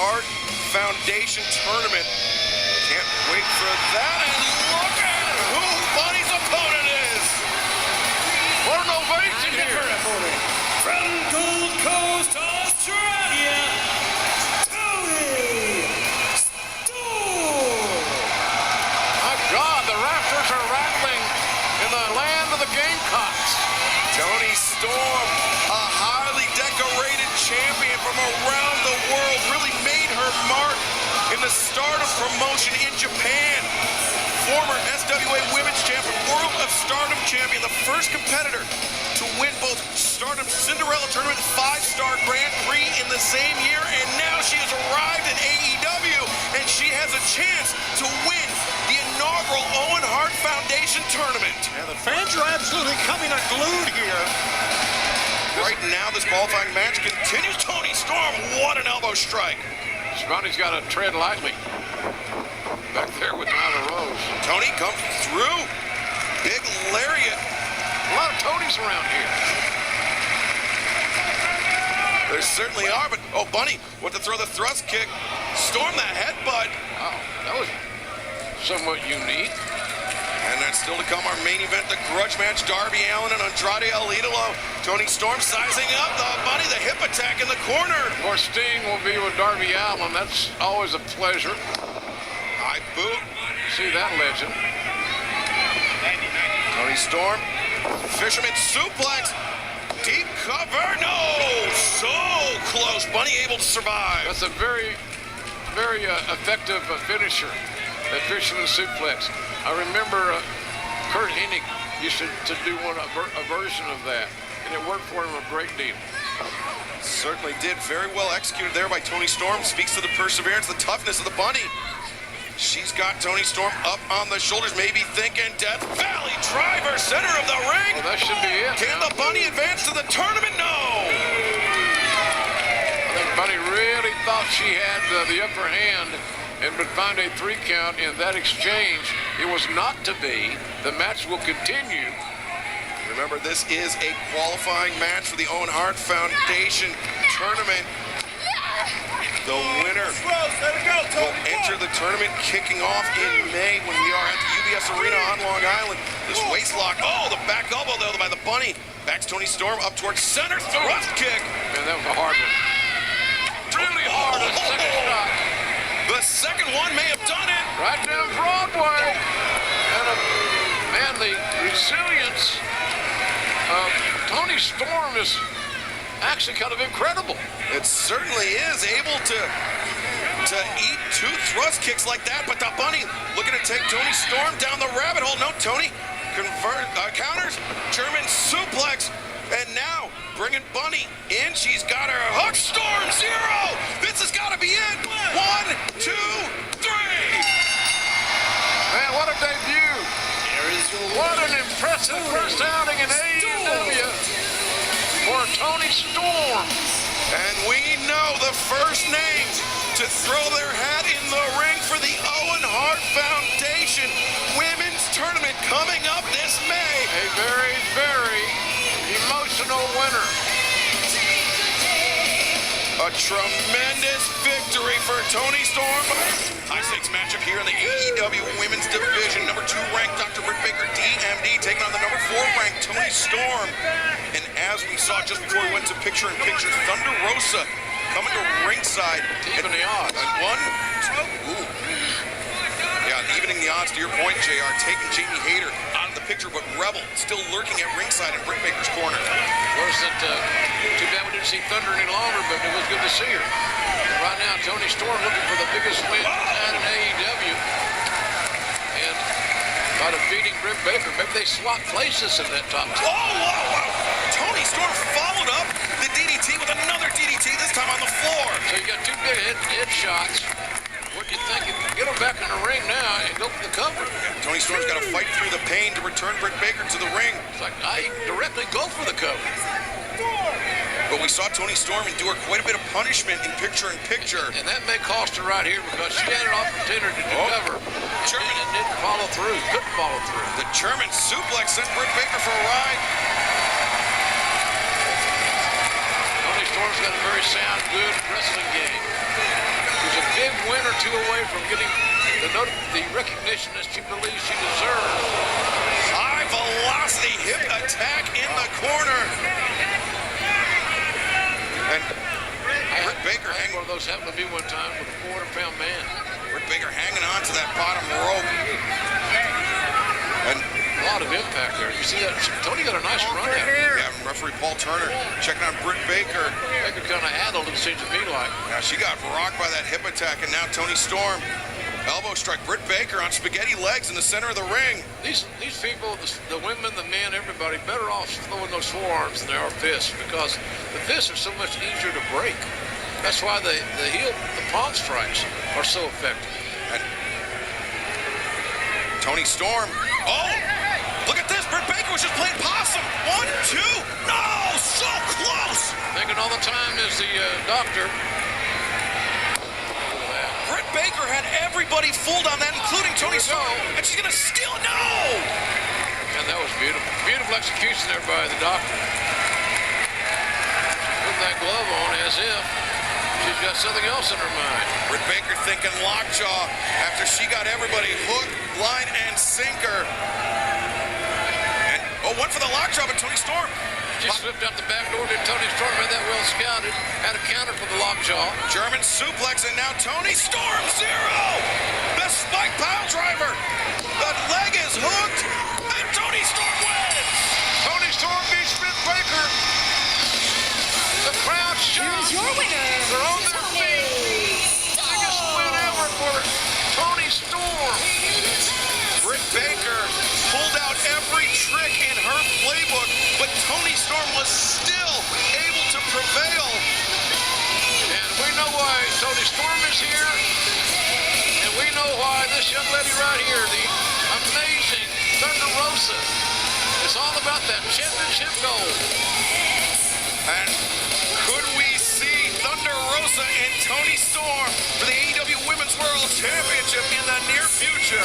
Hart Foundation Tournament. Can't wait for that. And look at who Bunny's opponent is. What an ovation here. From Gold Coast, Australia, Toni. My God, the Raptors are rattling in the land of the Gamecocks. Toni Storm, a highly decorated champion from around the world, really made her mark in the Stardom promotion in Japan. Former SWA Women's Champion, World of Stardom Champion, the first competitor to win both Stardom Cinderella Tournament 5-Star Grand Prix in the same year, and now she has arrived in AEW, and she has a chance to win the inaugural Owen Hart Foundation Tournament. Yeah, the fans are absolutely coming unglued here. Right now, this qualifying match continues. Toni Storm, what an elbow strike. Shivani's got to tread lightly. Back there with Nyla Rose. Toni comes through. Big lariat. A lot of Tonys around here. There certainly are, but, oh, Bunny went to throw the thrust kick. Storm that headbutt. Wow, that was somewhat unique. And that's still to come, our main event, the grudge match, Darby Allin and Andrade El Idolo. Toni Storm sizing up the Bunny, the hip attack in the corner. Of course, Sting will be with Darby Allin. That's always a pleasure. High boot. See that legend. Toni Storm, fisherman suplex. Deep cover, no! So close, Bunny able to survive. That's a very, very effective finisher, that fisherman suplex. I remember Kurt Hennig used to do a version of that, and it worked for him a great deal. Certainly did. Very well executed there by Toni Storm. Speaks to the perseverance, the toughness of the Bunny. She's got Toni Storm up on the shoulders, maybe thinking Death Valley driver, center of the ring. Well, that should be it. Can the Bunny advance to the tournament? No. I think Bunny really thought she had the upper hand and would find a 3 count in that exchange. It was not to be. The match will continue. Remember, this is a qualifying match for the Owen Hart Foundation Tournament. The winner will enter the tournament kicking off in May when we are at the UBS Arena on Long Island. This waist lock, oh, the back elbow though by the Bunny. Backs Toni Storm up towards center, thrust kick. Man, that was a hard one. Really hard, a second shot. The second one may have done it. Right down Broadway. And man, the resilience of Toni Storm is actually kind of incredible. It certainly is, able to eat 2 thrust kicks like that, but the Bunny looking to take Toni Storm down the rabbit hole. No, Toni counters, German suplex, and now bringing Bunny in. She's got her hook. Storm 0. This has got to be it. 1, 2, 3. Man, what a debut. What an impressive first outing in AEW for Toni Storm. And we know the first name to throw their hat in the ring for the Owen Hart Foundation Women's Tournament coming up this May. A very, very emotional winner. A tremendous victory for Toni Storm. High-stakes matchup here in the AEW Women's Division. Number 2 ranked Dr. Britt Baker, DMD, taking on the number 4 ranked Toni Storm. And as we saw just before we went to picture-in-picture, Thunder Rosa coming to ringside. Even the odds. And 1, 2, ooh. Yeah, evening the odds to your point, JR. Taking Jamie Hayter out of the picture, but Rebel still lurking at ringside in Britt Baker's corner. Of course, too bad we didn't see Thunder any longer, but it was good to see her. But right now, Toni Storm looking for the biggest win out in AEW. And by defeating Britt Baker, maybe they swapped places in that top 10. Whoa. Toni Storm followed up the DDT with another DDT, this time on the floor. So you got 2 big head shots. What do you think? Get them back in the ring now and go for the cover. Toni Storm's got to fight through the pain to return Britt Baker to the ring. It's like, I directly go for the cover. But we saw Toni Storm endure quite a bit of punishment in picture-in-picture. And that may cost her right here because she had an opportunity to cover. German and didn't follow through, couldn't follow through. The German suplex sent Britt Baker for a ride. Toni Storm's got a very sound, good wrestling game. win or two away from getting the recognition that she believes she deserves. High velocity hip attack in the corner. And Britt Baker I had one of those happened to me one time with a 400-pound man. Britt Baker hanging on to that bottom rope. And a lot of impact there. You see that? Toni got a nice run at it. yeah, referee Paul Turner checking on Britt Baker. Baker kind of addled, it seems to me like. Now she got rocked by that hip attack, and now Toni Storm elbow strike Britt Baker on spaghetti legs in the center of the ring. These people, the women, the men, everybody, better off throwing those forearms than they are fists, because the fists are so much easier to break. That's why the palm strikes are so effective. And Toni Storm. Oh, look at this. Britt Baker was just playing possum. 1, 2. No, so close. Thinking all the time is the doctor. Britt Baker had everybody fooled on that, including Toni Storm. And she's going to steal it. No. And that was beautiful. Beautiful execution there by the doctor. Put that glove on as if she's got something else in her mind. Britt Baker thinking lockjaw after she got everybody hook, line, and sinker. And, one for the lockjaw, but Toni Storm. She slipped out the back door, did Toni Storm, had that well scouted, had a counter for the lockjaw. German suplex, and now Toni Storm, 0! The spike pile driver. The leg is hooked, and Toni Storm wins. Toni Storm beats Britt Baker. The crowd shouts. Here's your winner, They're on their feet. Biggest win ever for Toni Storm. Britt Baker pulled out every trick in her playbook, but Toni Storm was still able to prevail. And we know why Toni Storm is here. And we know why this young lady right here, the amazing Thunder Rosa, is all about that championship gold. And could we see Thunder Rosa and Toni Storm for the AEW Women's World Championship in the near future?